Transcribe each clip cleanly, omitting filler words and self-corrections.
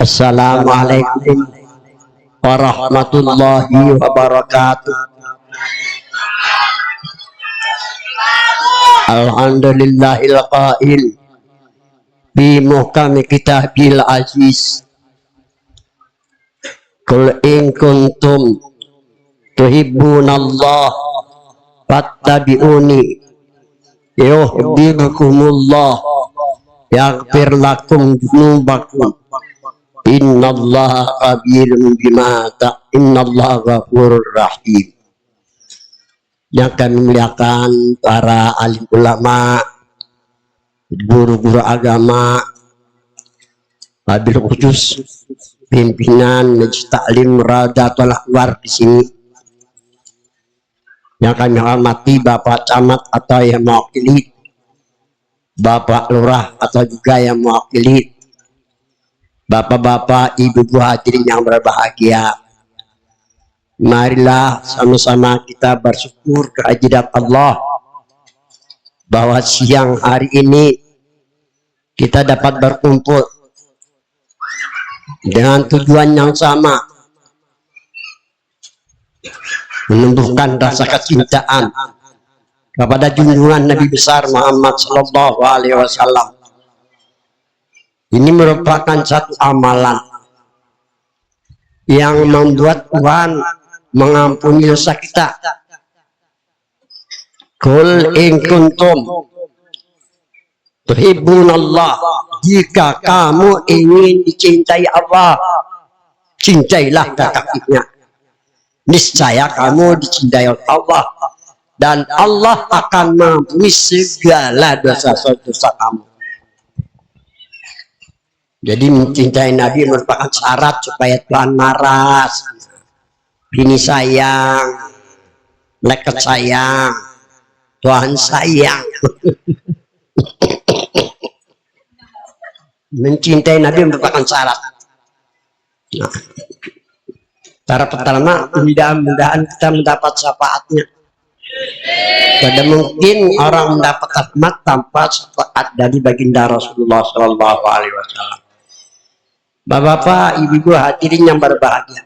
Assalamualaikum warahmatullahi wabarakatuh. Alhamdulillahil qail bi muhkami kitabil aziz. Qul in kuntum tuhibbunallah fattabi'uni yuhibbukumullah yaghfir lakum dzunubakum innallaha khabirun bima innallaha ghafurur rahim. Yang kami muliakan para alim ulama, guru-guru agama, wabil khusus pimpinan Majelis Taklim Radatul Anwar di sini. Yang kami hormati Bapak Camat atau yang mewakili, Bapak Lurah atau juga yang mewakili, Bapak-bapak, ibu-ibu hadirin yang berbahagia. Marilah sama-sama kita bersyukur kehadirat Allah bahwa siang hari ini kita dapat berkumpul dengan tujuan yang sama, menumbuhkan rasa kecintaan kepada junjungan Nabi besar Muhammad Sallallahu Alaihi Wasallam. Ini merupakan satu amalan yang membuat Tuhan mengampuni dosa kita. Qul in kuntum tuhibbunallah, jika kamu ingin dicintai Allah, cintailah kekasihnya. Niscaya kamu dicintai Allah dan Allah akan mengampuni segala dosa-dosa kamu. Jadi mencintai Nabi merupakan syarat supaya Tuhan marah. Bini sayang, leket sayang, Tuhan sayang. Mencintai Nabi merupakan syarat. Nah, cara pertama, mudah-mudahan kita mendapat syafaatnya. Tidak mungkin orang mendapat rahmat tanpa syafaat dari baginda Rasulullah Shallallahu Alaihi Wasallam. Bapak-bapak, ibu-ibu hadirin yang berbahagia,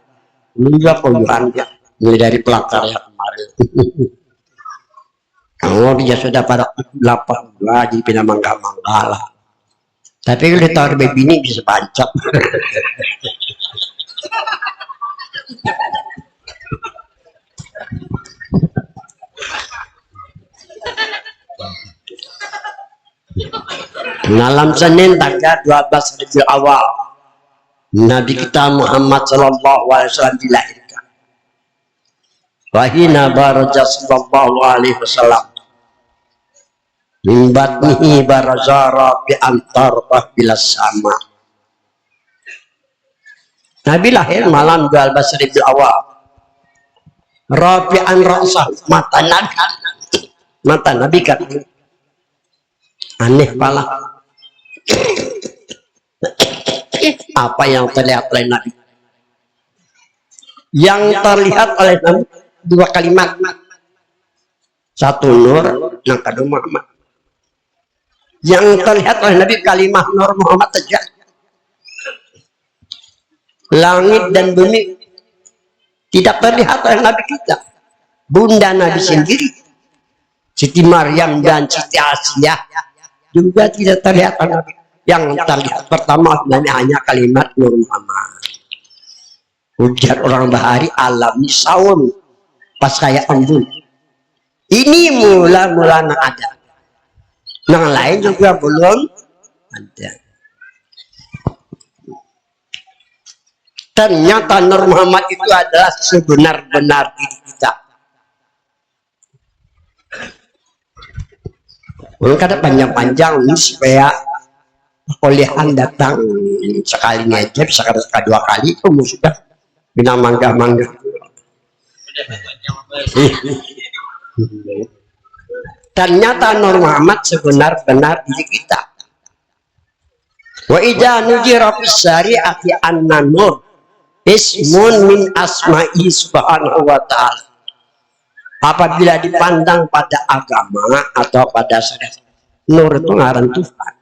menunjuk puluhan ya, mulai dari pelakar ya kemarin. Kamu dia sudah pada 8 jadi pindah mangga-mangga lah. Tapi kalau ditaruh baby ini bisa pancap. Malam Senin tanggal 12 Rabiul Awal, Nabi kita Muhammad Sallallahu Alaihi Wasallam dilahirkan. Wahina baraja Sallallahu Alaihi Wasallam min batnihi barazara bi antar bilas sama. Nabi lahir malam 12 Rabiul Awal. Rafi'an ra'sah, mata Nabi kan aneh pala. Apa yang terlihat oleh Nabi? Yang terlihat oleh Nabi dua kalimat, satu nur, yang kedua Muhammad. Yang terlihat oleh Nabi kalimat nur Muhammad saja. Langit dan bumi tidak terlihat oleh Nabi kita. Bunda Nabi sendiri, Siti Maryam dan Siti Asiyah juga tidak terlihat oleh Nabi. Yang terlihat pertama Nabi hanya kalimat nur Muhammad. Ujar orang bahari alami saun pas kayak embun. Ini mula-mula ada. Yang lain juga belum ada. Ternyata Nur Muhammad itu adalah sebenar-benar diri kita. Belum kada panjang-panjang ini supaya kuliahan datang sekali ngejep, dua kali, sudah bina mangga-mangga. Ternyata Nur Muhammad sebenar-benar diri kita. Wa idza nujira fis syari'ati anna nur ismun min asma'i subhanahu wa ta'ala. Apabila dipandang pada agama atau pada syariat, nur itu ngaran Tuhan.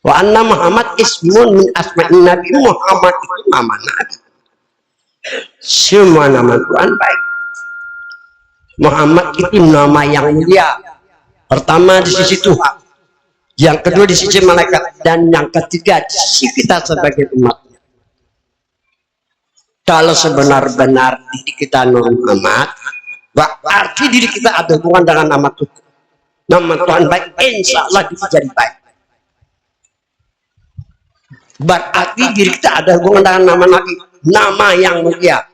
Wa anna Muhammad ismun min asma'in Nabi. Muhammad itu nama Nabi. Semua nama Tuhan baik. Muhammad itu nama yang mulia. Pertama di sisi Tuhan, yang kedua di sisi malaikat, dan yang ketiga di sisi kita sebagai umatnya. Kalau sebenar-benar diri kita Muhammad, berarti diri kita ada hubungan dengan nama Tuhan. Nama Tuhan baik, insya Allah bisa jadi baik. Berarti diri kita ada hubungan dengan nama Nabi, nama yang mulia.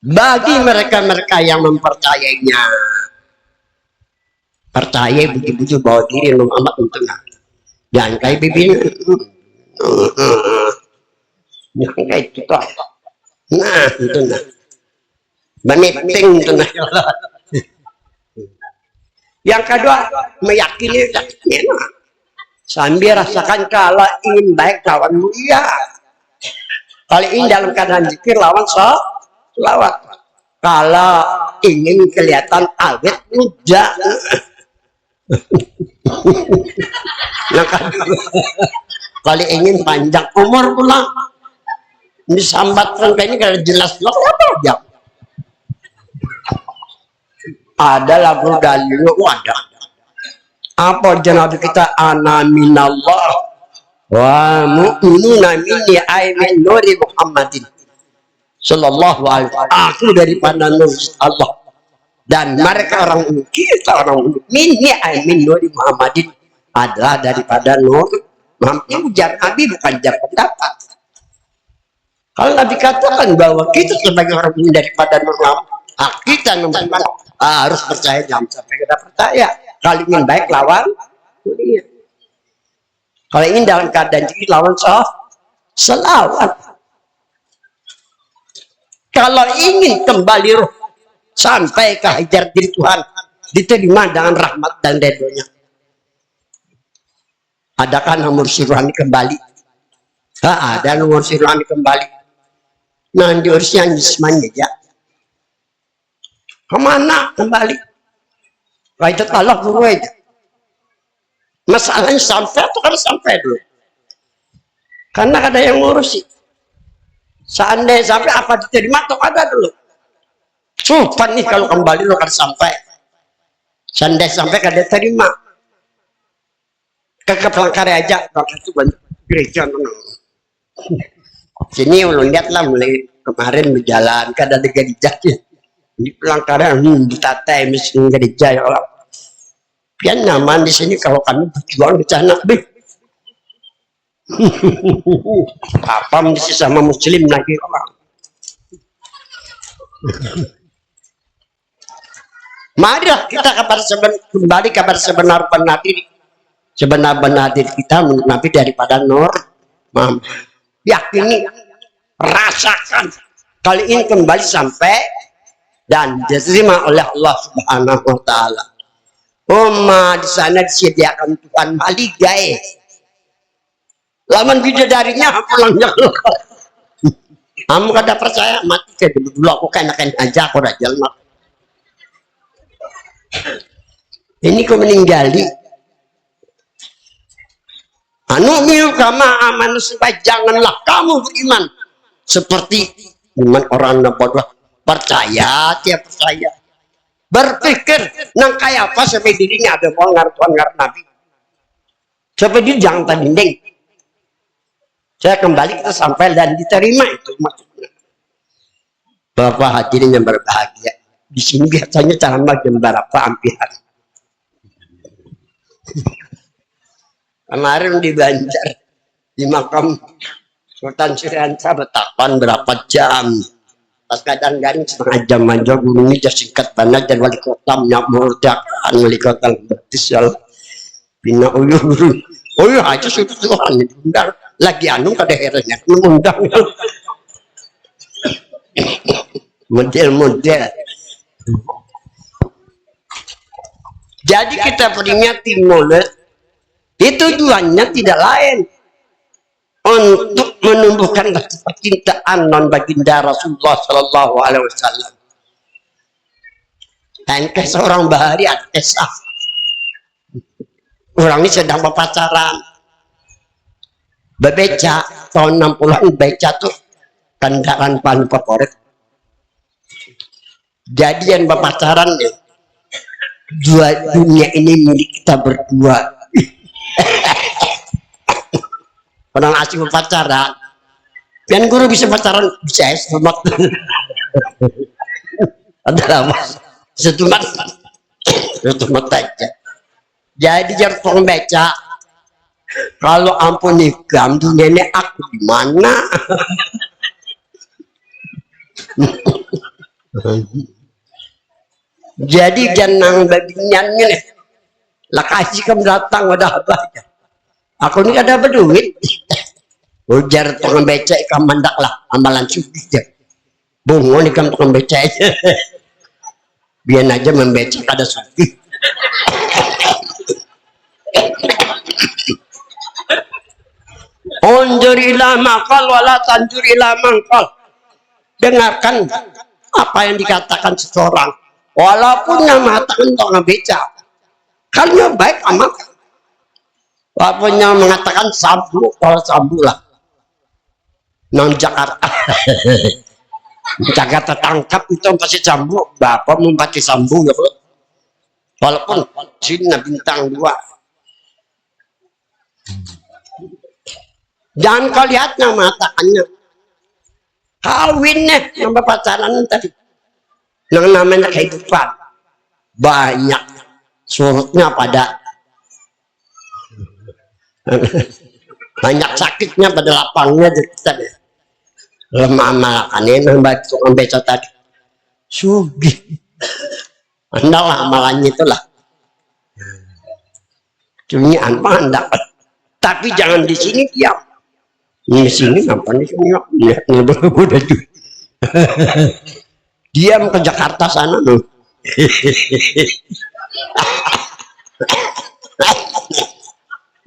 Bagi mereka-mereka yang mempercayainya, percaya begitu bahwa diri Muhammad itu jangan kayak bibirnya, jangan kayak itu toh. Nah itu nah, meneting itu nah. Yang kedua meyakini sambil rasakan kalau ingin baik lawan mulia, kalau ingin dalam keadaan zikir lawan selawat, kalau ingin kelihatan awet muda. Yang kedua, kalau ingin panjang umur pulang disambatkan kayak ini kalau jelas apa aja. Ada lagu dalilnya, ada. Apa Nabi kita ana minallah wa mu'minuna minni aymin nuri Muhammadin sallallahu alaihi wasallam. Aku daripada nur Allah dan mereka orang kita orang minni aymin nuri Muhammadin adalah daripada nur Muhammad. Ujar Nabi bukan jar pendapat. Kalau Nabi katakan bahwa kita sebagai orang daripada nur Muhammad, kita harus percaya, jangan sampai kita percaya. Kalau ingin baik lawan dunia. Kalau ingin dalam keadaan jadi lawan selawat. Kalau ingin kembali roh sampai ke hajar diri Tuhan, diterima dengan rahmat dan ridhonya. Adakah nomor sirwani kembali? Ada nomor sirwani kembali. Nah, diurusnya jismanya aja. Kemana kembali? Itu Allah dulu aja. Masalahnya sampai atau kan sampai dulu. Karena ada yang ngurusi. Seandainya sampai apa diterima atau ada dulu. Supan nih kalau kembali lo kan sampai. Seandainya sampai kada terima. Ke Pelangkari aja. Itu banyak gereja. Sini ulun lihat lah mulai kemarin berjalan. Kada ada gereja. Di Pelangkari ditata miskin gereja ya Allah. Pian nyaman di sini kalau kami berjuang di sana. Apa mesti sama muslim lagi orang. Marilah kita kembali kabar sebenar-benar diri. Sebenar-benar diri kita menurut Nabi daripada nur. Yakini, rasakan. Kali ini kembali sampai dan diterima oleh Allah Subhanahu wa taala. Di sana disediakan Tuhan maligai. Laman bidadarinya pulangnya. Kamu kada percaya mati ke dulu aku kena-kena aja aku rajal mak. Ini kau meninggali. Anu miu kama aman supaya janganlah kamu beriman seperti iman orang bodoh. Percaya tiap percaya. Berpikir nang kayak apa sampai dirinya ada tuan ngar Nabi. Sampai dia jangan tanding. Saya kembali kita sampai dan diterima itu maksudnya. Bapak hadirin yang berbahagia. Di sini biasanya ceramah jam berapa ampihan. Kemarin di Banjar di makam Sultan Syariansa betapan berapa jam. Pas kadang-kadang setengah jam aja gurunya just singkat banget dan wali kota menyamurdakan wali kota betis ya bina uyuh aja sudah Tuhan diundang lagi anu kada herannya mengundang model-model. Jadi kita peringati Maulid itu tujuannya tidak lain untuk menumbuhkan percintaan non baginda Rasulullah Shallallahu Alaihi Wasallam. Dan ke seorang bahari ada kisah Orang ini sedang berpacaran. Bebeca tahun 60-an, beca tuh kendaraan paling favorit. Jadi yang berpacaran nih, dua dunia ini milik kita berdua. Orang asing berpacaran, pian guru bisa pacaran bisa semak. Adalah mas setumat aja. Jadi jangan tolong beca. Kalau ampun nikam tuh nenek aku di mana? Jadi jangan baginyannya nih. Lah kasih kamu datang udah apa? Aku ini ada berduit. Ujar tukang becak ikan mandak lah amalan sugi ya. Bungo nih kamu tukang becak aja. Biar aja membecak ada sugi. Unjur ila maqal wala tanjur ila mangkal. Dengarkan apa yang dikatakan seseorang. Walaupun yang mengatakan tukang becak, kalau baik amat. Walaupun yang mengatakan sambu, kalau sambu lah. Nang Jakarta. Jakarta tangkap itu pasti sambu. Bapak membaca sambu ya, walaupun sini bintang 2. Jangan kau lihat yang mengatakannya kawinnya yang pacaran tadi yang namanya kehidupan banyak surutnya pada banyak sakitnya pada lapangnya kita deh. Lemah malakannya yang baca tukang beca tadi sugi andalah amalannya itulah cumi apa anda tapi jangan di sini diam. Di sini apa nih udah tuh. Diam ke Jakarta sana loh.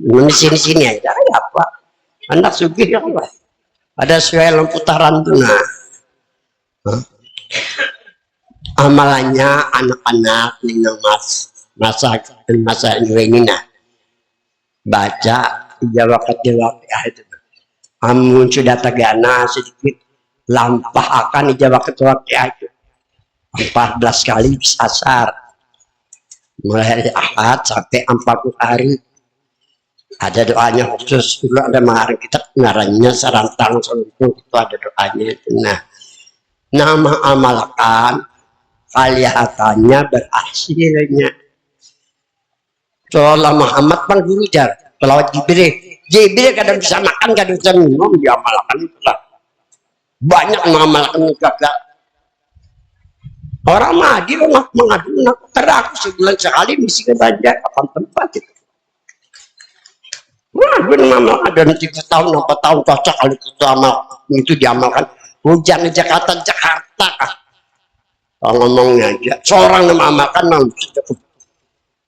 Di sini aja apa? Anak sugih apa? Ada suara putaran tuh nah. Amalannya anak-anak minum masa ini nah. Baca jawab itu. Amun sudah tegana sedikit lampah akan ijabah ketua itu 14 kali bisa asar mulai hari Ahad sampai 40 hari ada doanya khusus dulu ada kemarin kita ngarannya sarantang seluruh itu ada doanya itu. Nah nama amalkan kelihatannya berhasilnya Soalnya Muhammad pan guru jar pelawat Jibril kadang bisa makan kadang bisa minum dia amalkan itulah banyak mengamalkan gagal orang madi mengadu karena aku sebulan sekali misi ke Banjar kapan tempat itu wah gue mengamalkan dan 3 tahun 4 tahun cocok kalau itu amal itu diamalkan hujan di Jakarta kah ngomongnya aja seorang yang mengamalkan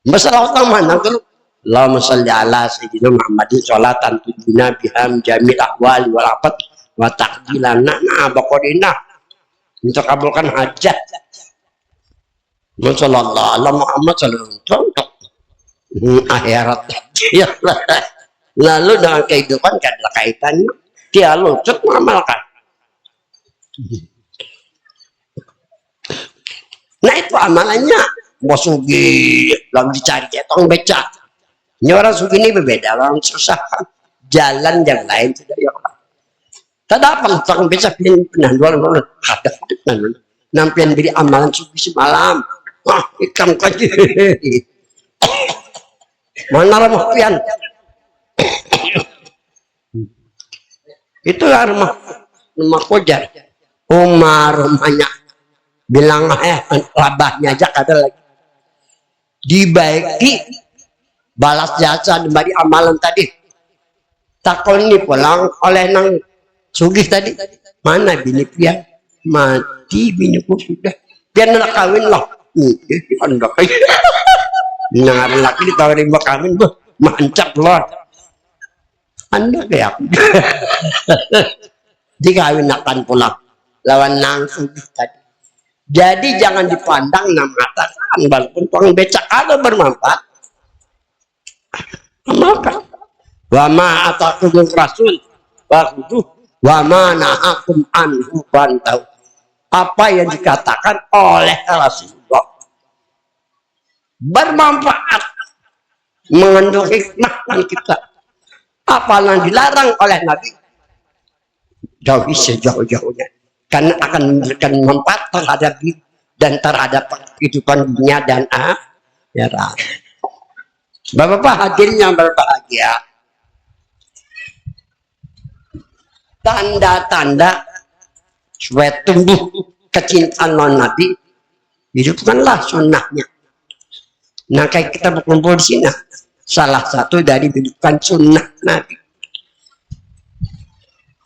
masalah utama mana tuh Allahumma sholli ala sayyidina Muhammadin sholatan tujina biham jamil ahwali wal afat wa taqdilana baqodina untuk kabulkan hajat Masallallahu ala Muhammad sallallahu untuk akhirat lalu dengan kehidupan gak ada kaitannya dia lucut mengamalkan nah itu amalannya mau sugi lalu dicari tong beca ini orang sugi ini berbeda orang susah jalan yang lain tidak ya tidak apa tong beca pernah dua ada nampian beri amalan sugi semalam wah ikan kaji mana ramah pian itu rumah kojar rumahnya bilang labahnya aja ada lagi dibaiki balas jasa dari amalan tadi takon ini pulang oleh nang sugih tadi mana bini pian mati biniku sudah pian nak kawin loh anda kayak dengar laki ditawarin mau kawin tuh mancap loh anda kayak dikawin akan pulang lawan nang sugih tadi jadi jangan dipandang nama katakan walaupun tukang becak ada bermanfaat Wa ma atakumur rasul fakhudhuh wa ma nahakum anhu fantahu. Apa yang dikatakan oleh Rasulullah bermanfaat, mengandung hikmah bagi kita. Apa yang dilarang oleh Nabi jauhi sejauh-jauhnya, karena akan memberikan manfaat terhadap diri dan terhadap kehidupan dunia dan akhirat. Bapak-bapak hadirin yang berbahagia, tanda-tanda supaya tumbuh kecintaan non Nabi, hidupkanlah sunnahnya. Nah, kayak kita berkumpul di sini, salah satu dari hidupkan sunnah Nabi.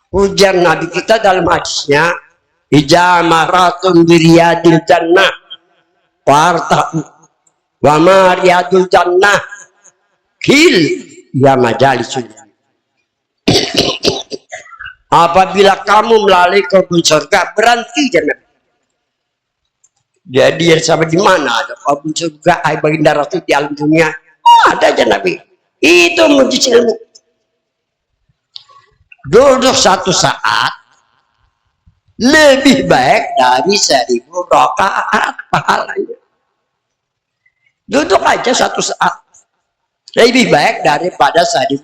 Ujar Nabi kita dalam hadisnya, ijamaratun biriyadil jannah warta'u wa ma riyadul jannah kil ya majalisul. Apabila kamu melalui kebun surga, berhenti jangan. Jadi sampai di mana ada kebun surga? Hai baginda Rasul di alam dunia. Oh, ada aja Nabi. Itu mujizat ilmu. Duduk satu saat lebih baik dari 1000 rakaat pahalanya. Duduk aja satu saat lebih baik daripada 1000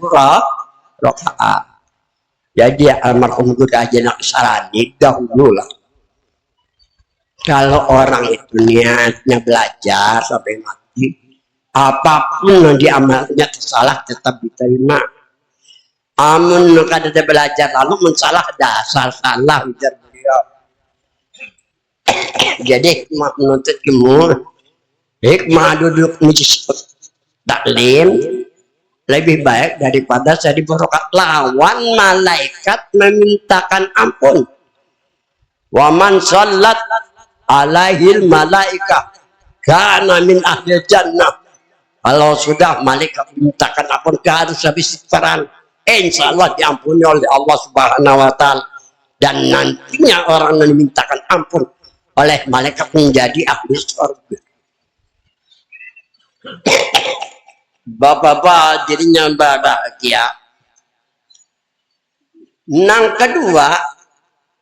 rakaat. Jadi almarhum Guru Haji Naqsarani dahulu lah, kalau orang itu niatnya belajar sampai mati, apapun yang diamalnya salah tetap diterima. Amun kada ada belajar lalu mensalah dasar salah ujar beliau. Jadi hikmah menuntut ilmu, hikmah duduk majlis taklim lebih baik daripada 1000 rakaat. Lawan malaikat memintakan ampun. Wa man shallat alaihil malaikah kana min ahli jannah. Kalau sudah malaikat memintakan ampun, harus habis istighfaran, insya Allah diampuni oleh Allah Subhanahu wa Ta'ala. Dan nantinya orang yang dimintakan ampun oleh malaikat menjadi ahli surga. Bapak-bapak dirinya bahagia. Yang kedua,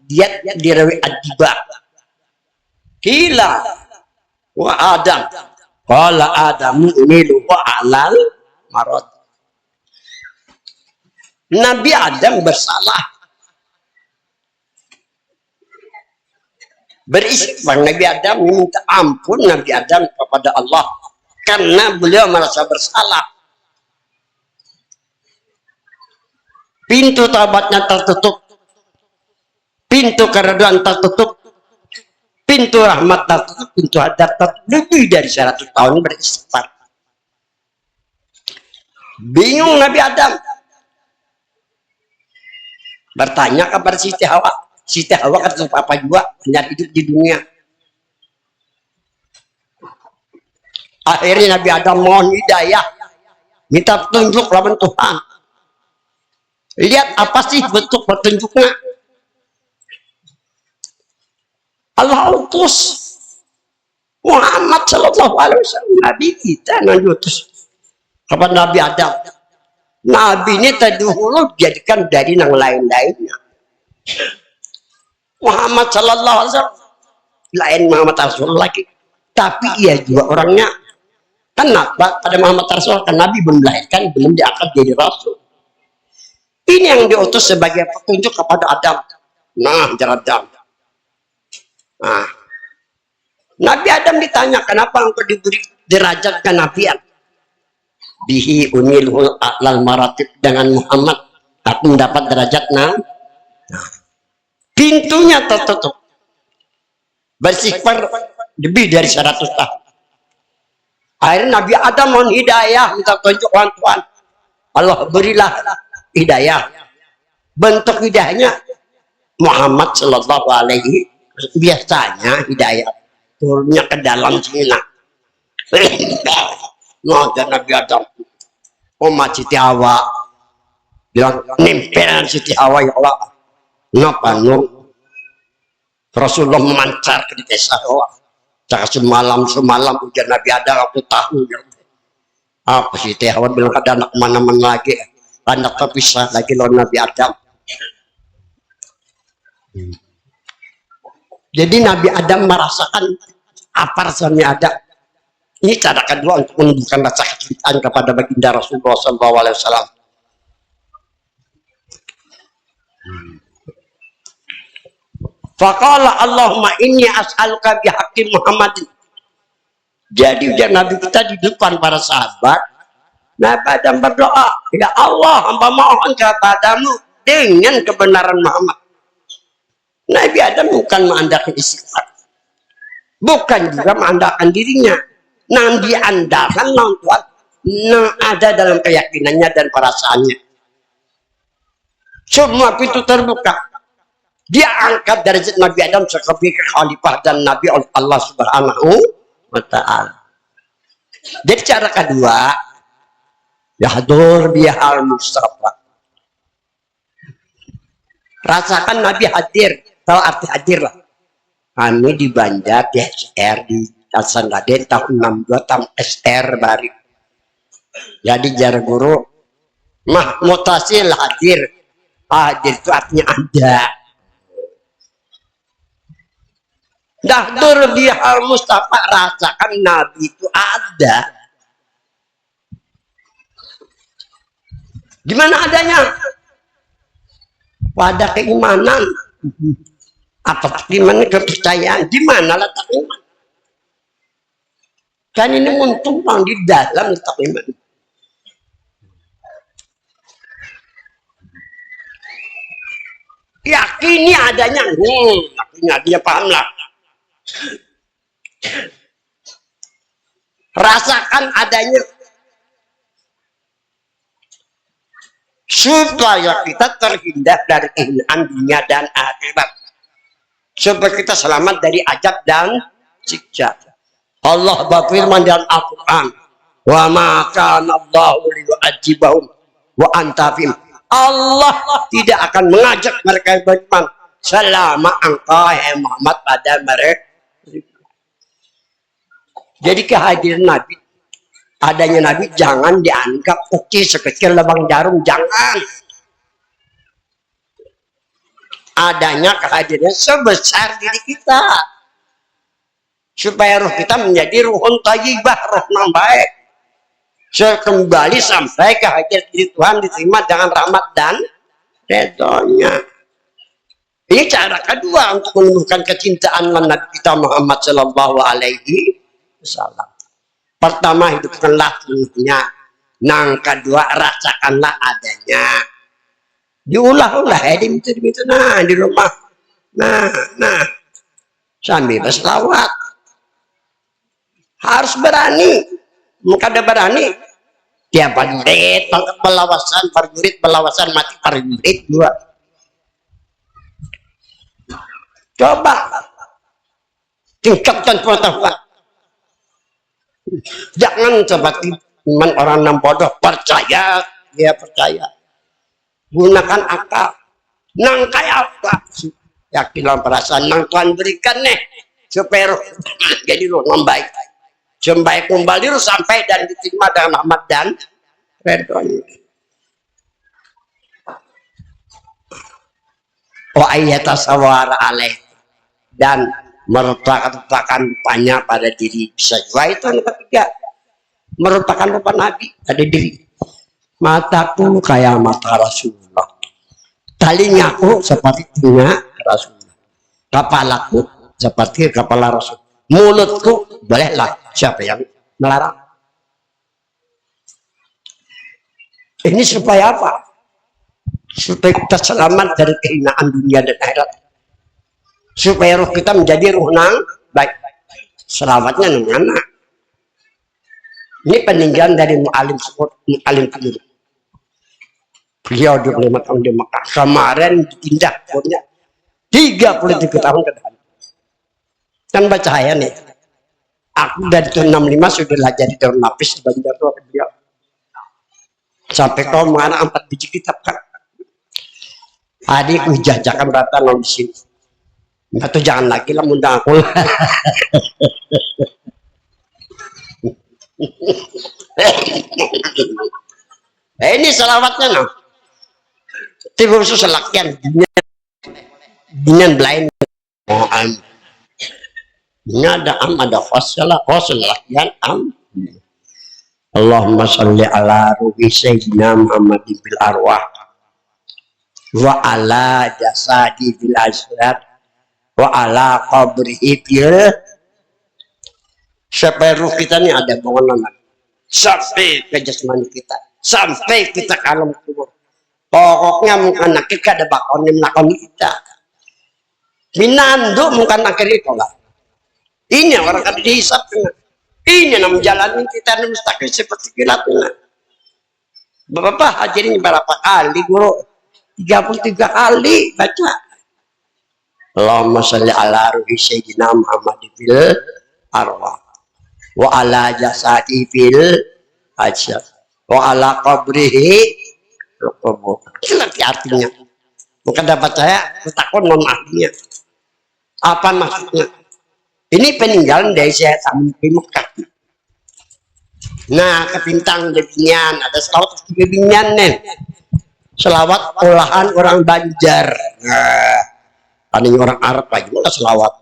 dia dirawi adiba. Kila wa Adam. Qala Adamu unilu wa alal marad. Nabi Adam bersalah. Beristighfar Nabi Adam, minta ampun Nabi Adam kepada Allah karena beliau merasa bersalah. Pintu taubatnya tertutup, pintu keriduan tertutup, pintu rahmat tertutup, pintu hadap tertutup. Lebih dari 100 tahun beristighfar. Bingung Nabi Adam, bertanya kepada Siti Hawa. Siti Hawa kata apa juga hanya hidup di dunia. Akhirnya Nabi Adam mohon hidayah, minta petunjuk lawan Tuhan. Lihat apa sih bentuk petunjuknya. Allah utus Muhammad Sallallahu Alaihi Wasallam, Nabi kita yang diutus kepada Nabi Adam. Nabi ini terdahulu dijadikan dari yang lain-lainnya. Muhammad Sallallahu Alaihi Wasallam lain Muhammad Rasulullah lagi, tapi ia juga orangnya. Kenapa pada Muhammad Rasul kan Nabi belum melahirkan, belum diangkat jadi Rasul. Ini yang diutus sebagai petunjuk kepada Adam. Nah, Adam. Nah, Nabi Adam ditanya, kenapa engkau diberi derajat kenabian? Bihi unilhul a'lal maratib, dengan Muhammad aku mendapat derajat nah. Pintunya tertutup. Beristighfar lebih dari 100 tahun. Akhirnya Nabi Adam mohon hidayah, minta tunjuk Tuhan. Allah berilah hidayah. Bentuk hidayahnya Muhammad Sallallahu Alaihi. Biasanya hidayah turunnya ke dalam sini. Nah, dan Nabi Adam, Umat Siti Hawa bilang, nimpelan Siti Hawa ya Allah. Ngapa nur Rasulullah memancar ke desa Hawa. Semalam ujian Nabi Adam aku tahu. Apa sih Hawa bilang ada anak mana-mana lagi. anak terpisah lagi lawan Nabi Adam. Jadi Nabi Adam merasakan apa rasanya ada. Ini cara kedua untuk menunjukkan rasa kecintaan kepada baginda Rasulullah SAW. Faqala Allahumma inni as'aluka bihaqqi Muhammadin. Jadi ujar Nabi kita di depan para sahabat, Nabi Adam berdoa, ya Allah, hamba mohon kepadamu dengan kebenaran Muhammad. Nabi Adam bukan mengandalkan istighfar, bukan juga mengandalkan dirinya. Nah, diandalkan Tuhan, ada dalam keyakinannya dan perasaannya. Semua pintu terbuka. Dia angkat derajat Nabi Adam sebagai khalifah dan Nabi Allah Subhanahu wa Ta'ala. Jadi cara kedua, yahdur bihal Mustafa. Rasakan Nabi hadir, tahu arti hadir lah. Kami di Banjar, di SR, di Hasan Raden tahun 62 tam SR bari. Jadi jar guru mutasil hadir. Hadir itu artinya ada. Dahdur bihal Mustafa, rasakan Nabi itu ada. Gimana adanya? Pada keimanan. Apa gimana kepercayaan? Di mana letak iman? Kan ini mentumpang di dalam letak iman. Yakini adanya, yakini dia paham lah. Rasakan adanya supaya kita terhindar dari kehinaan dunia dan akhirat, supaya kita selamat dari azab dan siksa. Allah berfirman dalam Al-Quran, wa ma kana Allahu liyu'adzibahum wa anta fihim. Allah tidak akan mengajak mereka beriman selama engkau Muhammad pada mereka. Jadi kehadiran Nabi, adanya Nabi jangan dianggap kecil sekecil lubang jarum, jangan. Adanya kehadiran sebesar diri kita, supaya roh kita menjadi ruhun thayyibah, roh yang baik. Kembali sampai kehadiran diri Tuhan diterima dengan rahmat dan redhonya. Ini cara kedua untuk menumbuhkan kecintaan Nabi kita Muhammad Sallallahu Alaihi Wasallam. Pertama, hidupkanlah ruhnya. Yang kedua, rasakanlah adanya. Diulah-ulah di rumah. Nah, sambil berselawat. Harus berani. Muka ada berani. Tiap prajurit belawasan, prajurit belawasan mati prajurit dua. Coba tingkatkan pengetahuan. Jangan seperti orang yang bodoh, percaya, dia percaya. Gunakan akal. Nang kayak apa? Yakinlah perasaan nang Tuhan berikan nih, supaya jadi roh yang baik. Jembaik kembali roh sampai dan diterima dengan rahmat dan redhonya. Wa ayyatasawara alaih, dan meretakan rupanya pada diri. Bisa juga itu yang ketiga, meretakan rupa Nabi pada diri. Mataku kayak mata Rasulullah, telingaku seperti telinga Rasulullah, kepalaku seperti kepala Rasul, mulutku bolehlah, siapa yang melarang? Ini supaya apa? Supaya kita selamat dari kehinaan dunia dan akhirat, supaya roh kita menjadi roh nang baik. Selamatnya di mana? Ini peninggalan dari Mu'alim Kudus. Beliau 25 tahun di Mekah. Kemarin dipindah umurnya 33 tahun ke depan. Kan baca saya nih. Aku dari tahun 65 sudah jadi daun lapis di Banjar tuh beliau. Sampai kau mengarang 4 biji kitab kan. Adikku jajakan rata di sini. Atau jangan lagi lah mundang aku. Ini selawatnya no. Tiba khusus selakian dengan lain. Oh, ini ada ada lakian Allahumma sholli ala ruhi sayyidina Muhammadin bil arwah wa ala jasadi bil asrat wa ala qabrihi bil. Sampai ruh kita ini ada bangunan sampai ke jasmani kita, sampai kita ke alam kubur. Pokoknya mungkin kita ada bakonim nakon kita. Minando mungkin akhir itu lah. Ini orang kan dihisap. Ini yang menjalani kita mustaqil seperti kilatnya. Bapak hajirin berapa kali guru? 33 kali baca. Allahumma sholli ala ruhi sayyidina Muhammadin fil arwah wa ala jasadi fil ajsad wa ala qabrihi kubur. Itu artinya. Bukan dapat saya takut non artinya. Apa maksudnya? Ini peninggalan dari saya Amin bin Mekah. Nah, kepintang debinyan ada selawat debinyan nih. Selawat olahan orang Banjar. Nah, ada orang Arab lagi malah selawat.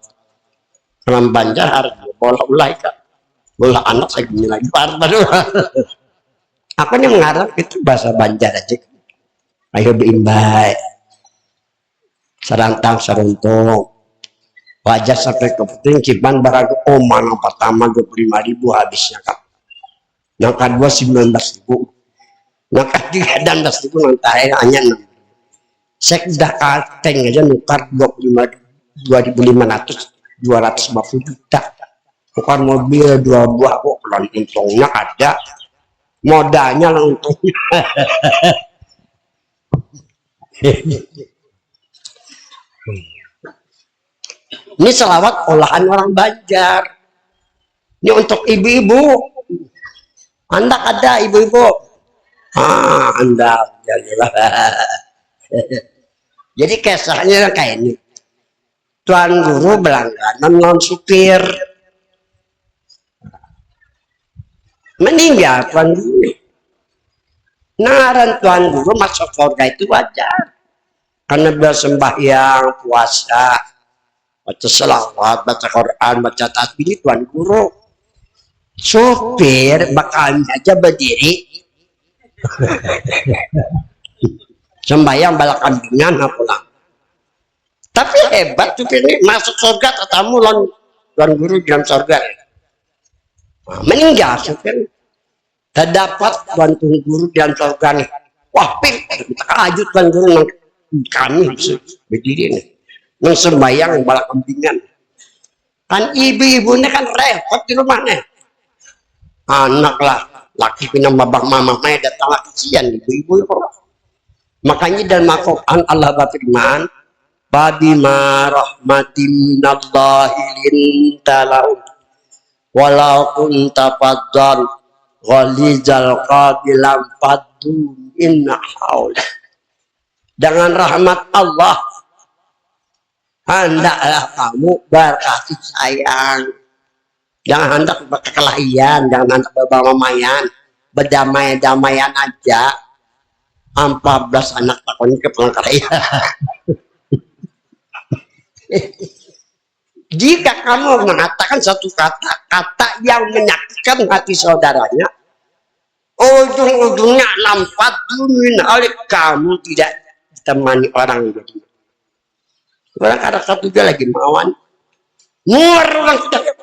Orang Banjar harus bola ulai kak. Bola anak saya gini lagi baru. Aku yang ngarap itu bahasa Banjar aja. Ayo beimbai. Serantang seruntung. Wajah sampai ke puting cipan baragu oman yang pertama 25.000 habisnya kak. Yang kedua 19.000. Yang ketiga 16.000 yang terakhir hanya 6. Sekda kateng aja nukar 2.500 250 juta. Bukan mobil 2 buah kok untungnya ada. Modalnya lah untungnya. Ini selawat olahan orang Banjar. Ini untuk ibu-ibu. Anda ada ibu-ibu? Anda. Jadi kisahnya kayak ini. Tuan guru berlangganan non supir. Meninggal tuan guru. Naran tuan guru masuk surga itu wajar. Karena dia sembahyang, puasa, baca selawat, baca Quran, baca tasbih tuan guru. Supir bakal aja berdiri sembahyang balak kambingan pulang. Tapi hebat supir ini masuk surga tetamu tuan guru dalam surga. Nah, meninggal supir. Terdapat tuan guru dalam surga nih. Wah, takajud tuan guru kami berdiri nih. Sembahyang balak kambingan. Kan ibu-ibunya kan repot di rumahnya. Anak lah, laki pinam babak mama mai datang kesian ibu-ibu itu. Makanya dalam Al-Quran Allah berfirman, "Bima rahmatin minallahi linta lahum walau kunta faddan ghalizal qalbi lam faddu min hawlik." Dengan rahmat Allah hendaklah kamu berkasih sayang. Jangan hendak berkelahian, jangan hendak bermamayan, berdamai-damaian aja. 14 anak takutnya ke pengkelahian. Jika kamu mengatakan satu kata yang menyakitkan hati saudaranya, ujung-ujungnya lampat dunia oleh kamu tidak ditemani orang jadi. Orang ada satu dia lagi mawan, orang tidak.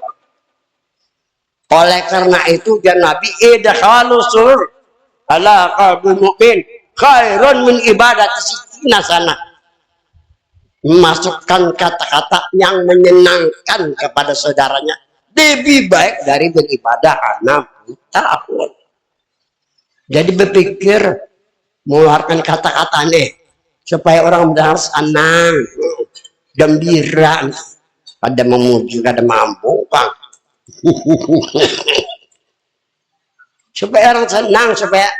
Oleh karena itu dia Nabi idkhalu surur ala qalbi mu'min khairun min ibadati sittina sana. Masukkan kata-kata yang menyenangkan kepada saudaranya lebih baik dari beribadah 60 tahun. Jadi berpikir mengeluarkan kata-kata nih supaya orang benar senang, gembira, pada memuji, pada mampu, Bang. Supaya orang senang, supaya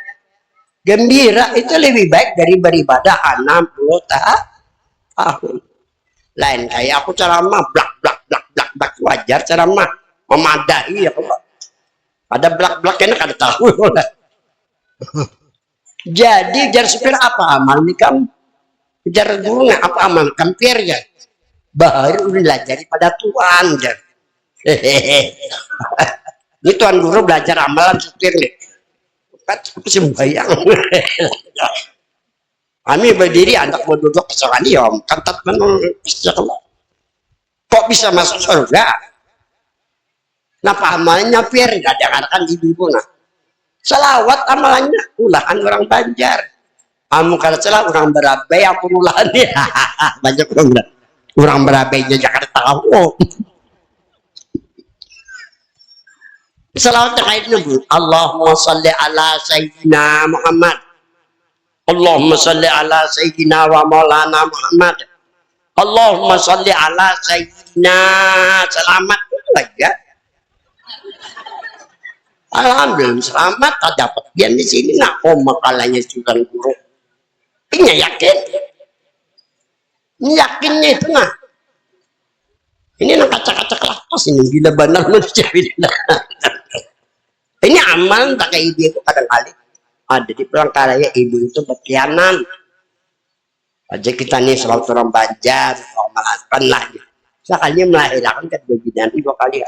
gembira, itu lebih baik dari beribadah 60 tahun. Lain kayak aku ceramah blak wajar ceramah memadahi ya, ada blak-blak enak ada tahu. Jadi jar supir apa amal nih kamu? Jar guru apa amal kampir ya? Baru belajar pada Tuhan jar. Hehehe. Ini tuan guru belajar amalan supir nih. Kan sembayang. Kami berdiri anak mau duduk kesokan om kantat menurut kok bisa masuk surga? Napa amalnya pir kadang-kadang ibu-ibu nah. Selawat amalannya ulahan orang Banjar. Kamu kalau salah orang berabai aku ulahan ya. Banyak orang bilang orang berabainya Jakarta tahu. Selawat terkait nabi. Allahumma salli ala sayyidina Muhammad. Allahumma salli ala sayyidina wa maulana Muhammad. Allahumma salli ala sayyidina selamat itu aja. Alhamdulillah selamat tak dapat dia di sini nak makalanya sudah guru. Ini yakinnya itu nah. Ini nak kaca-kaca kelas ini gila benar manusia ini. Ini amal tak kayak ide itu kadang-kadang ada di Palangkaraya ibu itu berkhianat aja kita nih selalu orang Banjar orang Malapan lah sekali melahirkan kan bebidanan 2 kali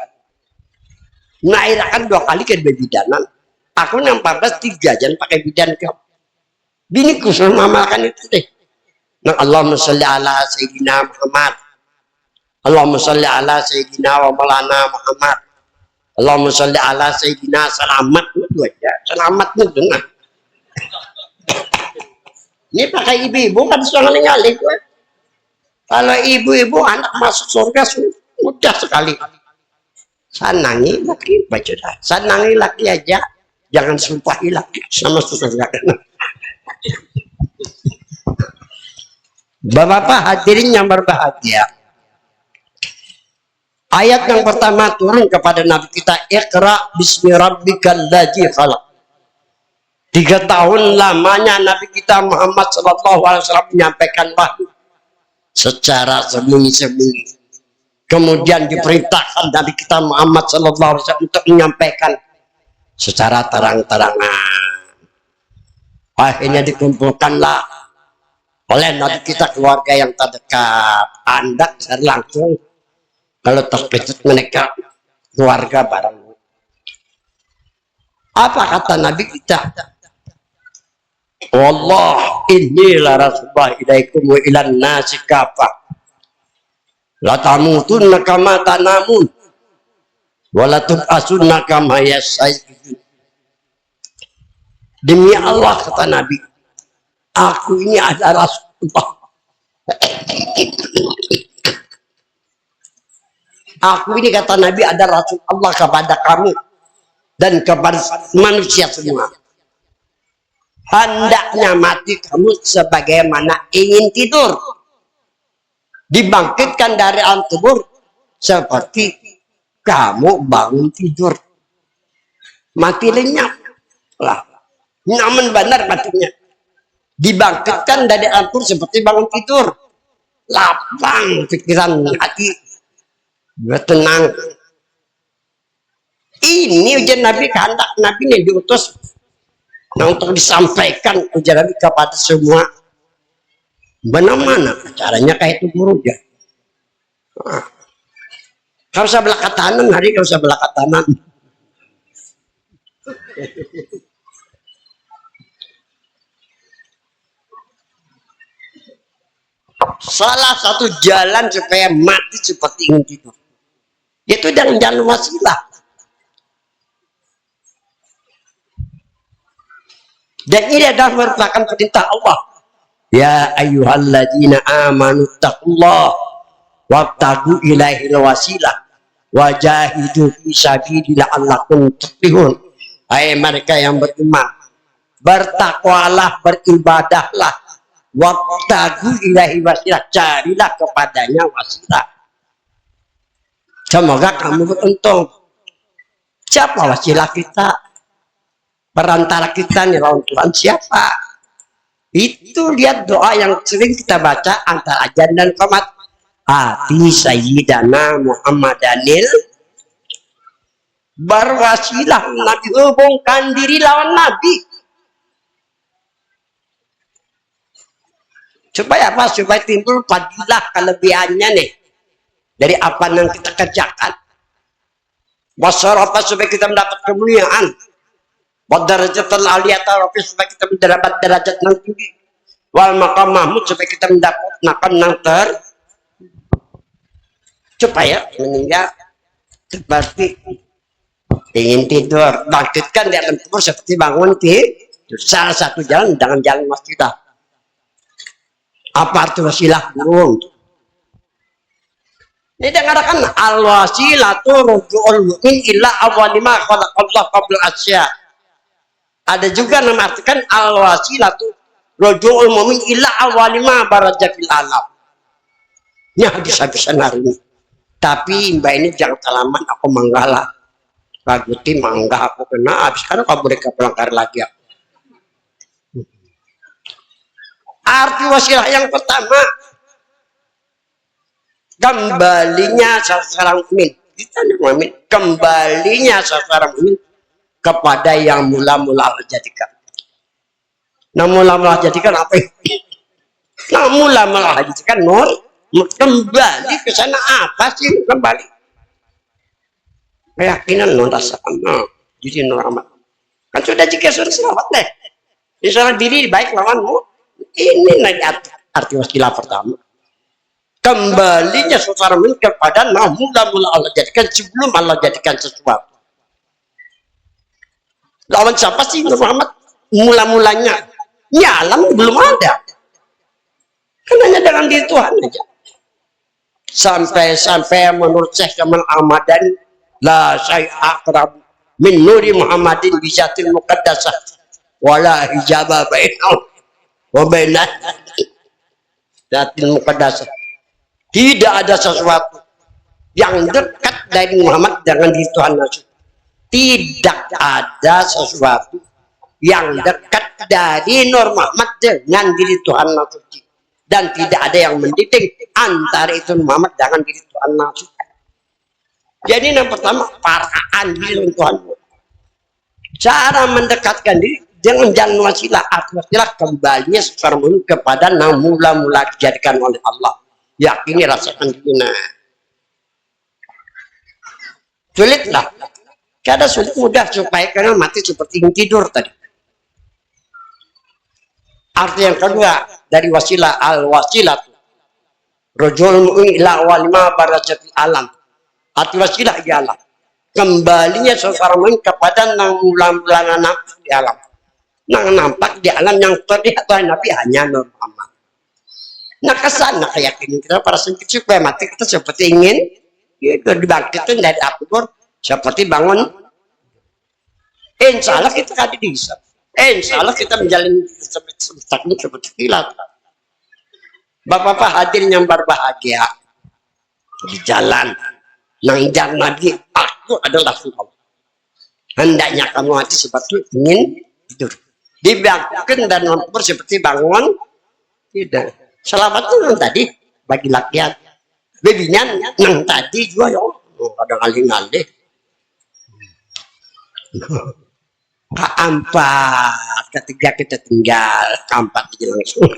melahirkan 2 kali kan bebidanan aku 14 3 jangan pakai bidan kau bini ku suruh mengamalkan itu deh nah Allahumma sholli ala sayyidina Muhammad Allahumma sholli ala sayyidina wa maulana Muhammad Allahumma sholli ala sayyidina selamat itu aja selamat itu nah. Ini pakai ibu-ibu kan sudah nyali gue. Kalau ibu-ibu anak masuk surga mudah sekali. Sanangi laki baca dah. Sanangi laki aja, jangan sumpahi laki sama surga. Bapak-bapak hadirin yang berbahagia. Ayat yang pertama turun kepada Nabi kita, Iqra bismi rabbikal ladzi khalaq. 3 tahun lamanya Nabi kita Muhammad SAW menyampaikan wahyu secara sembunyi-sembunyi. Kemudian diperintahkan Nabi kita Muhammad SAW untuk menyampaikan secara terang-terangan. Akhirnya dikumpulkanlah oleh Nabi kita keluarga yang terdekat. Anda langsung kalau terkejut mereka keluarga bareng. Apa kata Nabi kita? Wallah inilah rasulullah ilaikum wa ilan nasi kafah la tamutunna kama tanamun wa la tub'asunna kama yas'idun. Demi Allah kata Nabi, aku ini adalah rasulullah. Aku ini kata Nabi adalah rasulullah kepada kamu dan kepada manusia semua. Hendaknya mati kamu sebagaimana ingin tidur, dibangkitkan dari alam kubur seperti kamu bangun tidur, mati lenyap lah. Namun benar matinya, dibangkitkan dari alam kubur seperti bangun tidur, lapang pikiran hati, tenang. Ini ujian Nabi, kehendak Nabi ini diutus nah untuk disampaikan ujian Nabi kepada semua. Mana-mana caranya kayak itu guru ya. Nah, kau usah belakang kanan hari, kau usah belakang kanan. Salah satu jalan supaya mati seperti ini tidur, itu dengan jalan wasilah. Dan ini adalah merupakan perintah Allah. Ya ayyuhalladzina amanu taqullah wabtagu ilaihil wasilah wajahidu fi sabilillah la'allakum tuflihun. Hai mereka yang beriman, bertakwalah, beribadahlah, wabtagu ilaihil wasilah, carilah kepadanya wasilah. Semoga kamu beruntung. Siapa wasilah kita? Perantara kita nih lawan Tuhan siapa? Itu lihat doa yang sering kita baca antara ajan dan qomat. Ati sayyidana Muhammadanil, berwasilah Nabi, hubungkan diri lawan Nabi. Supaya apa? Supaya timbul fadilah kelebihannya nih dari apa yang kita kerjakan. Wasarafa supaya kita mendapat kemuliaan. Wadarajatul aliyata supaya kita mendapat derajat yang tinggi. Wal maqam mahmud supaya kita mendapat makan yang supaya meninggal seperti ingin tidur, bangkitkan di alam kubur seperti bangun tidur. Salah satu jalan dengan jalan wasilah. Apa arti wasilah? Burung. Ini dikatakan al-wasilatu ruju'ul mu'min illa awwalima khalaqallah qabla asya. Ada juga nama artikan al-wasilatu ruju'ul mu'min illa awwalima baraja fil alam. Ini hadis-hadisan hari ini. Tapi mbak ini jangan kelamaan aku manggalah. Raguti mangga aku kena habis karena kamu mereka pelanggar lagi aku. Arti wasilah yang pertama, kembalinya seseorang mukmin. Kita mukmin, kembalinya seseorang mukmin kepada yang mula-mula Allah jadikan. Nah, mula-mula jadikan apa? Nah, mula-mula jadikan nur, kembali ke sana apa sih kembali? Keyakinan nur rasakan, jadi nur amat. Kan sudah jika sudah selamat deh. Misalnya diri baik lawanmu. Ini arti wasilah pertama. Kembalinya seseorang kepada mula-mula Allah jadikan sebelum Allah jadikan sesuatu. Lawan siapa sih Muhammad? Mula-mulanya. Ini alam belum ada. Kan hanya dengan diri Tuhan aja. Sampai menurut Syekh Jamal Ahmadani, la syai'a aqrab min nuri Muhammadin bisatil muqaddasah wala hijaba bainahu wa bainah zatil muqaddasah. Tidak ada sesuatu yang dekat dari Muhammad dengan diri Tuhan Yesus. Tidak ada sesuatu yang dekat dari Nur Muhammad dengan diri Tuhan Yesus. Dan tidak ada yang mendidik antara itu Muhammad dengan diri Tuhan Yesus. Jadi yang pertama, paraan diri Tuhan. Cara mendekatkan diri jangan jalan wasilah. Wasilah kembalinya seseorang kepada yang mula-mula dijadikan oleh Allah. Yakini rasakan dina. Sulitlah. Kada sulit mudah supaya karena mati seperti yang tidur tadi. Arti yang kedua dari wasilah al-wasilah. Rujul mu'min ila walima barajatil alam. Arti wasilah ialah kembalinya seseorang kepada yang mula-mula nampak di alam. Yang nampak di alam yang terlihat oleh Nabi hanya Nur Muhammad. Nah kesana keyakinan kita para sempit supaya mati kita seperti ingin itu dibangkitkan dari kubur seperti bangun. Insya Allah kita akan dihisab. Insya Allah kita menjalani seperti kilat. Bapak-bapak hadirin yang berbahagia di jalan nang jalan Nabi, aku adalah Rasulullah. Hendaknya kamu mati seperti ingin tidur. Dibangkitkan dan kubur seperti bangun tidak. Selamatnya yang tadi bagi lakian, bebinya yang tadi juga ya, ada ngalih-ngalih. Keempat, ketiga kita tinggal, keempat aja langsung.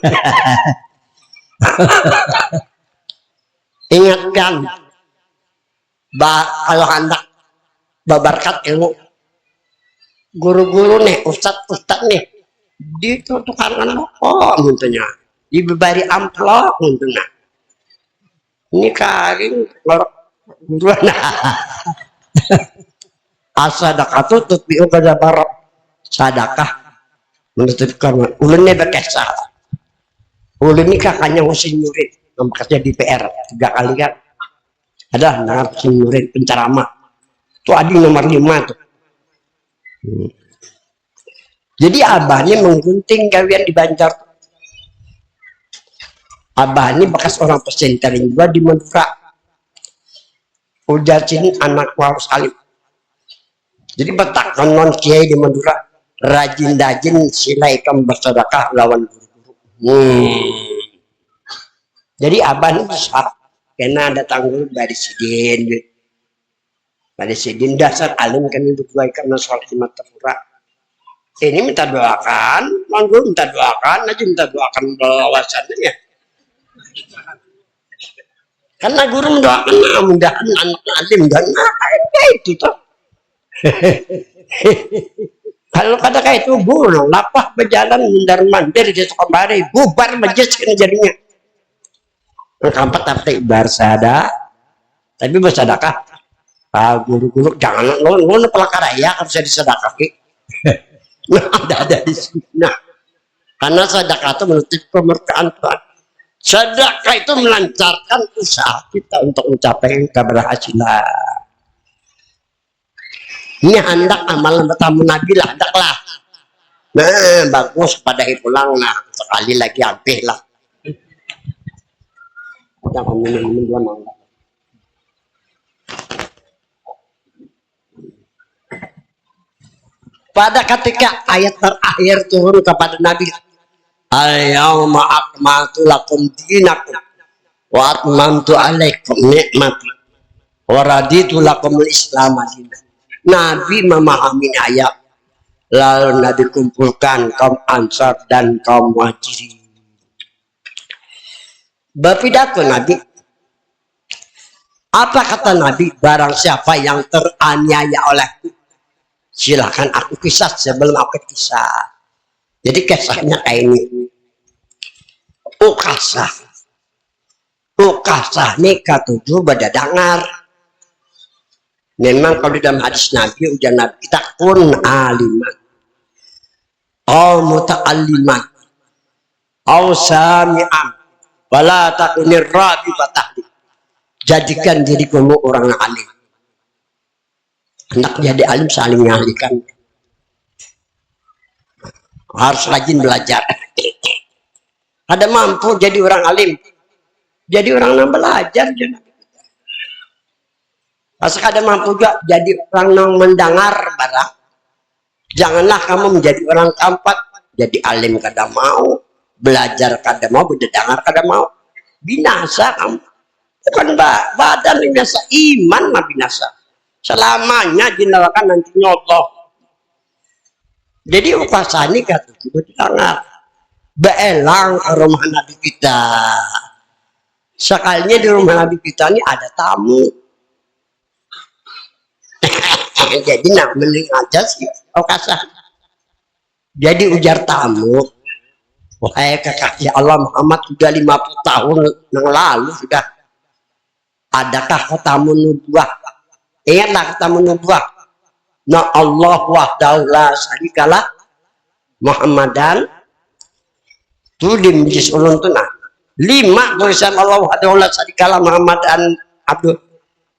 Ingatkan, kalau hendak babarkat ilmu, guru-guru nih, ustad-ustad nih, ditukar apa tentunya. Diberi amplop untuk nah. Ini karing lorok buruan. Asadaqah tutbi'u kadzabarab. Sadakah menutup karma. Ulunnya berkesah. Ulun ini kakaknya Husin Nurin yang bekerja di PR 3 kali kan. Ada nama Husin Nurin penceramah. Itu adik nomor 5 tuh. Jadi abahnya menggunting gawian di Banjar. Abah ini bekas orang pesantren juga di Madura. Ujar sini anak harus alim. Jadi betak non kiai di Madura rajin-rajin silaikan bersedekah lawan guru-guru. Jadi abah ini bisa karena ada tanggung dari sidin. Dari sidin dasar alim kami berdua karena soal di Madura. Ini minta doakan, monggo minta doakan, aja minta doakan bawasannya. Karena guru mendoakan mudahan anak alim dan itu toh. Kalau kata kayak itu guru lapah berjalan mundar mandir di kembali bubar majlis kan jadinya. Kampat tapi barsada tapi bersedekah. Guru-guru jangan lo pelakar ya harus disedekah. Ada di sini. Nah, karena sedekah itu menutup kemerkaan Tuhan. Sedekah itu melancarkan usaha kita untuk mencapai keberhasilan. Ini hendak amalan bertamu Nabi lah, hendaklah. Nah, bagus pada pulang lah. Sekali lagi habis lah. Udah minum dua nangga. Pada ketika ayat terakhir turun kepada Nabi, al-yawma akmaltu lakum dinakum wa atmamtu alaikum ni'mati wa raditu lakum al-islam madinah. Nabi memahami ayat, lalu Nabi kumpulkan kaum Ansar dan kaum Muhajirin. Berpidato Nabi. Apa kata Nabi? Barang siapa yang teraniaya olehku, silakan aku kisah sebelum aku kisah. Jadi kisahnya kayak ini. Ukasah ini ketujuh berdadangar. Memang kalau dalam hadis Nabi, ujar Nabi kita kun aliman, au muta'alliman, au sami'an, wala takunir rabi fatahli. Jadikan diri kamu orang alim. Hendak jadi alim saling mengalihkan. Harus rajin belajar. Ada mampu jadi orang alim, jadi orang yang belajar. Asal ada mampu juga jadi orang yang mendengar barang. Janganlah kamu menjadi orang kampat, jadi alim kada mau, belajar kada mau, mendengar kada mau. Binasa kamu. Bukan badan binasa, iman mah binasa. Selamanya dinalakan nantinya Allah. Jadi upasani kata itu dengar. Beelang ke rumah Nabi kita. Sekalinya di rumah Nabi kita ini ada tamu. Jadi nak mending aja sih kasah. Jadi ujar tamu, wahai kekasih Allah Muhammad, sudah 50 tahun yang lalu sudah. Adakah katamu nubuah? Ingatlah katamu nubuah. Na Allah wahdahu la syarikalah Muhammadan tu di majlis ulun tu nah. 5 tulisan Allah wahdahu la syarikalah Muhammadan Abdul.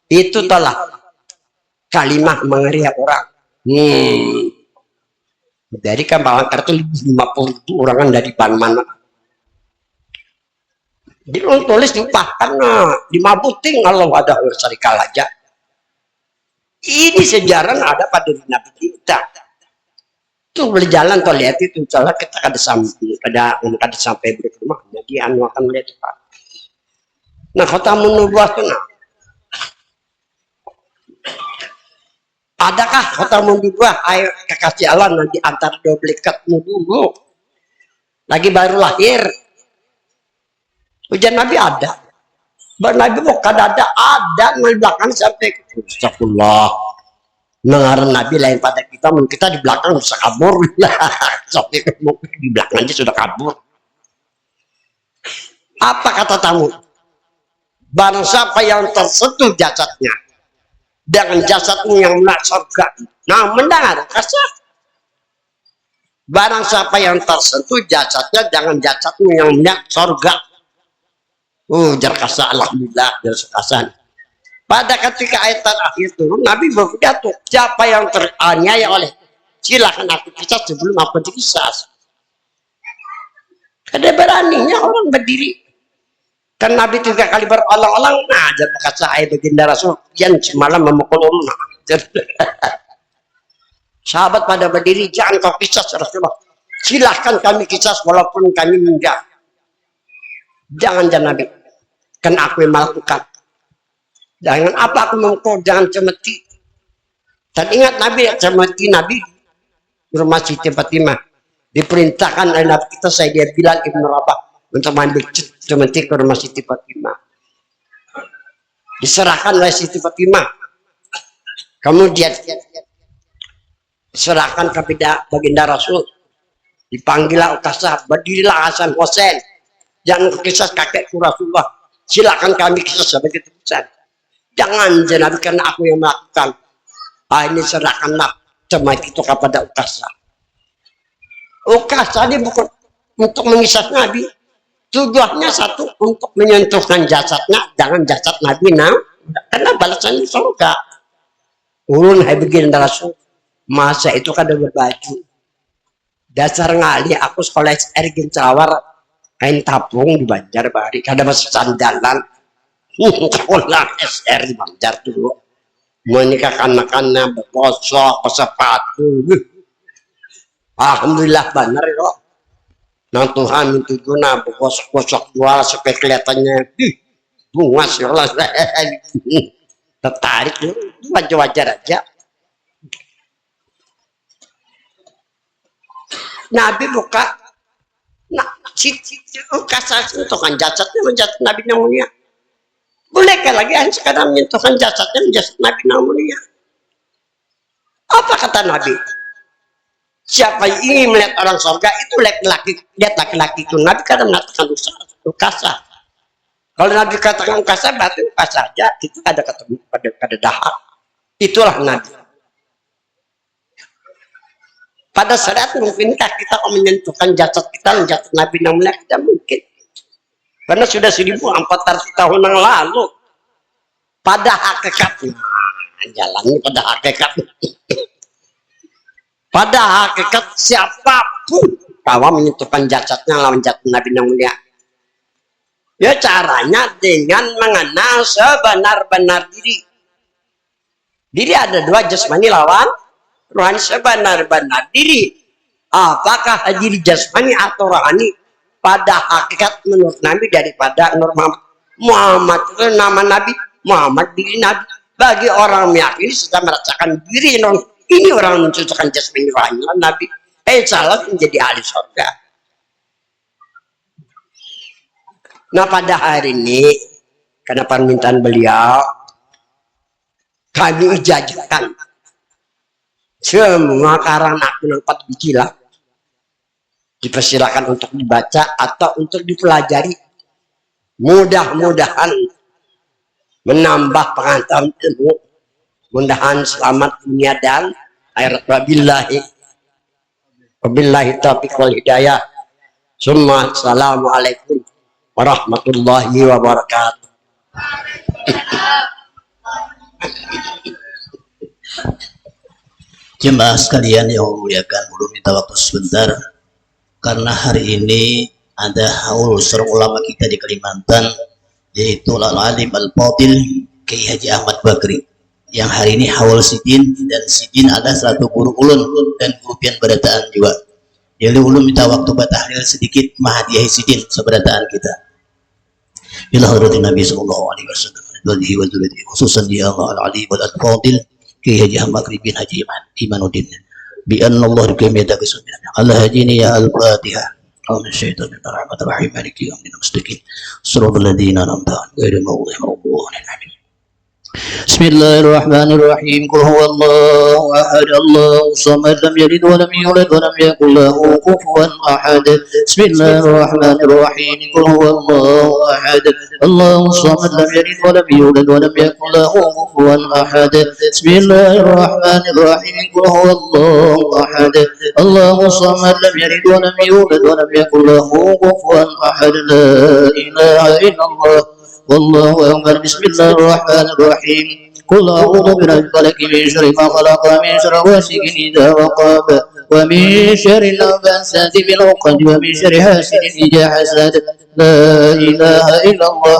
Itu telah kalimah mengeriak orang. Dari kan bawang kartu 50.000 orang dari ban mana. Jadi orang tulis diupahkan 5 puting Allah ada syarikal aja. Ini sejarah ada pada Nabi kita. Tuh berjalan tuh lihat itu salah kita kada sampai berumah. Jadi anu akan melihat Pak. Nah kota menubuah tuh nah. Adakah kota menubuah ayo kekasih Allah nanti antar duplikatmu dulu. Lagi baru lahir. Ujian Nabi ada. Nabi bukan ada di belakang sampai astagfirullah. Mengarang Nabi lain pada kita, kita di belakang bisa kabur lah. Sampai di belakang aja sudah kabur. Apa kata tamu? Barang siapa yang tersentuh jasadnya dengan jasadmu yang menak surga. Nah, mendengar kasar. Barang siapa yang tersentuh jasadnya dengan jasadmu yang menak surga. Jarkasa alhamdulillah jarkasan. Pada ketika ayat terakhir turun, Nabi berpidato, siapa yang teraniaya oleh, silakan aku kisah sebelum aku dikisah. Ada beraninya orang berdiri. Kan Nabi 3 kali berulang-ulang, nah jarkasa ayat baginda Rasul yang semalam memukul sahabat pada berdiri, jangan kau kisah Rasulullah. Silahkan kami kisah walaupun kami meninggal. Jangan Nabi, kan aku yang melakukan. Jangan apa aku mengkau, jangan cemeti. Dan ingat Nabi, cemeti Nabi di rumah Siti Fatimah diperintahkan oleh Nabi kita Sayyidina Bilal ibn Rabah, untuk mengambil cemeti ke rumah Siti Fatimah. Diserahkan oleh Siti Fatimah. Kemudian diserahkan kepada baginda Rasul. Dipanggillah Ukasah, berdirilah Hasan Hussein. Jangan kisah kakekku Rasulullah. Silakan kami kisah sebagai tebusan. Jangan Nabi karena aku yang melakukan. Ini serahkanlah cemeti itu kepada Ukasah. Ukasah ini bukan untuk mengisah Nabi. Tujuannya satu, untuk menyentuhkan jasadnya, jangan jasad Nabi. Karena balasannya surga. Ulun hai begini Rasul. Masa itu kan ada berbaju. Dasar ngali aku sekolah SR Gencawar kain tapung di Banjarbari. Kada masuk sandalan. Sekolah SR di Banjar dulu. Menikah anak-anak berkosok, sepatu. Alhamdulillah benar kok. Nang Tuhan itu guna berkosok-kosok dua supaya kelihatannya bunga seolah tertarik loh. Wajar-wajar aja. Nabi buka kasar menyentuhkan jasadnya menjadi Nabi yang mulia. Bolehkah lagi sekarang menyentuhkan jasadnya menjadi Nabi yang mulia? Apa kata Nabi? Siapa yang ingin melihat orang surga itu lihat laki-laki itu. Nabi kadang mengatakan kasar. Kalau Nabi katakan kasar berarti kasar saja. Itu ada ketemu pada dahak. Itulah Nabi. Pada saat mungkinkah kita menyentuhkan jasad kita menjadi Nabi yang mulia? Tidak mungkin. Karena sudah 1400 tahun yang lalu. Pada hakikatnya. Jalannya pada hakikatnya. Pada hakikat siapapun kalau menyentuhkan jasadnya lawan jasad Nabi yang mulia. Ya caranya dengan mengenal sebenar-benar diri. Diri ada dua, jasmani lawan rohani. Sebenar-benar diri. Apakah diri jasmani atau rohani? Pada hakikat menurut Nabi daripada Nur Muhammad. Muhammad itu nama Nabi. Muhammad diri Nabi. Bagi orang meyakini sudah merasakan diri ini orang mencucukkan jasmani rohani Nabi. Salah menjadi ahli surga. Nah pada hari ini karena permintaan beliau kami ijazahkan semua karang akun 4 biji lah dipersilakan untuk dibaca atau untuk dipelajari. Mudah-mudahan menambah pengetahuan ilmu. Mudah-mudahan selamat dunia dan akhirat. Wabillahi taufiq wal hidayah. Summa assalamualaikum warahmatullahi wabarakatuh. Jemaah sekalian yang memuliakan, belum minta waktu sebentar karena hari ini ada haul seorang ulama kita di Kalimantan, yaitu Al-Alim Al-Fadil Kiai Haji Ahmad Bakri, yang hari ini haul sidin, dan sidin ada satu guru ulun dan guru pian berataan juga. Jadi ulun minta waktu batahlil sedikit mahadiahi sidin seberataan kita. Ila hadratin Nabi sallallahu alaihi wasallam wa dzurriyyatihi khususan dia Allah Al-Alim Al-Fadil Kiai Haji Ahmad Bakri bin Haji Imanuddin bi anna Allah rikmiyata kesunnah Allah hajini ya al-Fatihah. Amin syaitanir rajim. Rahim maliki yaumiddin mustaqim siratal ladzina an'amta 'alaihim ghairil maghdubi 'alaihim. Bismillahirrahmanirrahim. Qul huwallahu ahad, Allahu samad, lam yalid wa lam yulad wa lam yakul lahu kufuwan ahad. Bismillahirrahmanirrahim. Qul huwallahu ahad, Allahu samad, lam yalid wa lam yulad wa lam yakul lahu kufuwan ahad. Bismillahirrahmanirrahim. Qul huwallahu ahad, Allahu samad, lam yalid wa lam yulad wa lam yakul lahu kufuwan ahad. La ilaha illallah والله أكبر. بسم الله الرحمن الرحيم. قل أعوذ برب الفلق من شر ما خلق ومن شر غاسق إذا وقب ومن شر النفاثات في العقد ومن شر حاسد إذا حسد. لا إله إلا الله